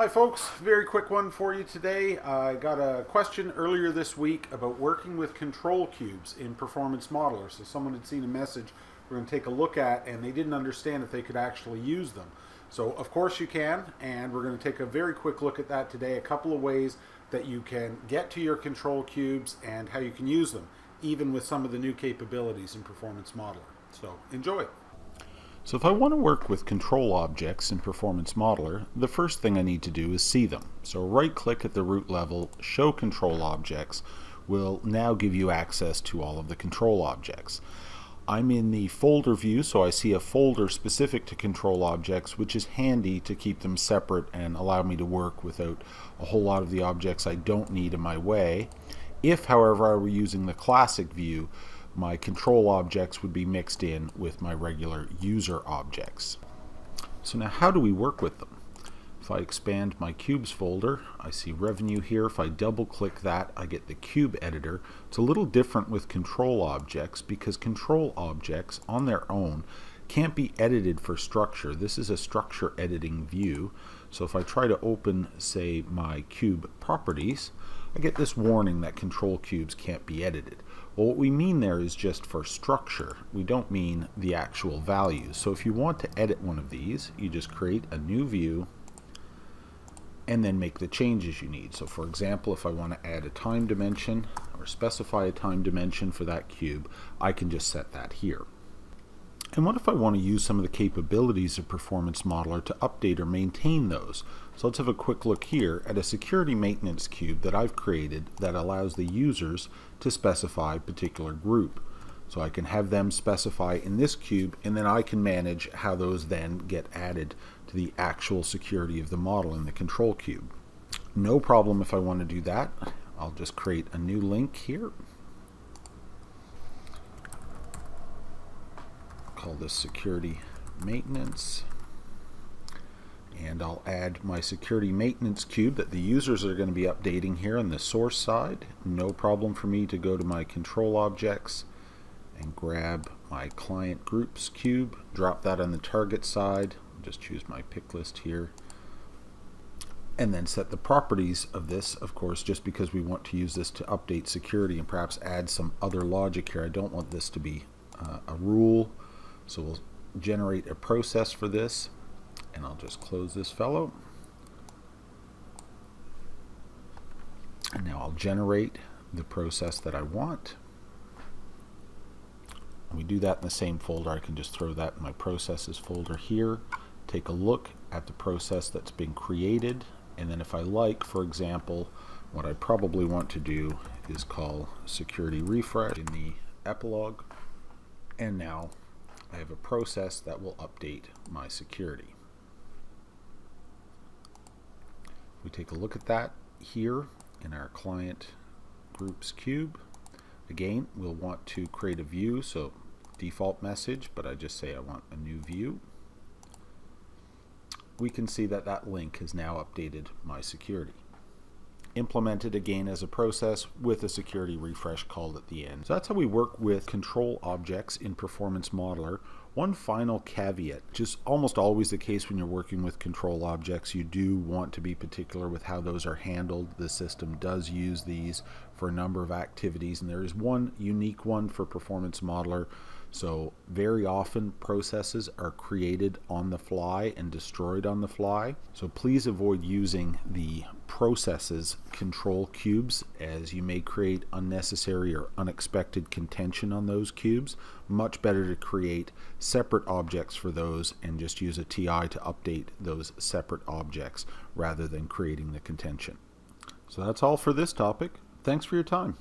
Hi folks, very quick one for you today. I got a question earlier this week about working with control cubes in Performance Modeler. So someone had seen a message we're going to take a look at and they didn't understand if they could actually use them. So of course you can, and we're going to take a very quick look at that today. A couple of ways that you can get to your control cubes and how you can use them, even with some of the new capabilities in Performance Modeler. So enjoy. So if I want to work with control objects in Performance Modeler, the first thing I need to do is see them. So right click at the root level, show control objects will now give you access to all of the control objects. I'm in the folder view, so I see a folder specific to control objects, which is handy to keep them separate and allow me to work without a whole lot of the objects I don't need in my way. If, however, I were using the classic view, my control objects would be mixed in with my regular user objects. So now how do we work with them? If I expand my cubes folder, I see revenue here. If I double click that, I get the cube editor. It's a little different with control objects because control objects on their own can't be edited for structure. This is a structure editing view. So if I try to open, say, my cube properties, I get this warning that control cubes can't be edited. Well, what we mean there is just for structure. We don't mean the actual values. So if you want to edit one of these, you just create a new view and then make the changes you need. So for example, if I want to add a time dimension or specify a time dimension for that cube, I can just set that here. And what if I want to use some of the capabilities of Performance Modeler to update or maintain those? So let's have a quick look here at a security maintenance cube that I've created that allows the users to specify a particular group. So I can have them specify in this cube, and then I can manage how those then get added to the actual security of the model in the control cube. No problem if I want to do that. I'll just create a new link here. Call this security maintenance, and I'll add my security maintenance cube that the users are going to be updating here on the source side. No problem for me to go to my control objects and grab my client groups cube, drop that on the target side, just choose my pick list here, and then set the properties of this, of course, just because we want to use this to update security and perhaps add some other logic here. I don't want this to be a rule. So we'll generate a process for this, and I'll just close this fellow. And now I'll generate the process that I want. And we do that in the same folder. I can just throw that in my processes folder here, take a look at the process that's been created, and then if I like, for example, what I probably want to do is call security refresh in the epilogue, and now I have a process that will update my security. We take a look at that here in our client groups cube. Again, we'll want to create a view, so default message, but I just say I want a new view. We can see that that link has now updated my security. Implemented again as a process with a security refresh called at the end. So that's how we work with control objects in Performance Modeler. One final caveat, which is almost always the case when you're working with control objects, you do want to be particular with how those are handled. The system does use these for a number of activities, and there is one unique one for Performance Modeler. So very often processes are created on the fly and destroyed on the fly. So please avoid using the processes control cubes, as you may create unnecessary or unexpected contention on those cubes. Much better to create separate objects for those and just use a TI to update those separate objects rather than creating the contention. So that's all for this topic. Thanks for your time.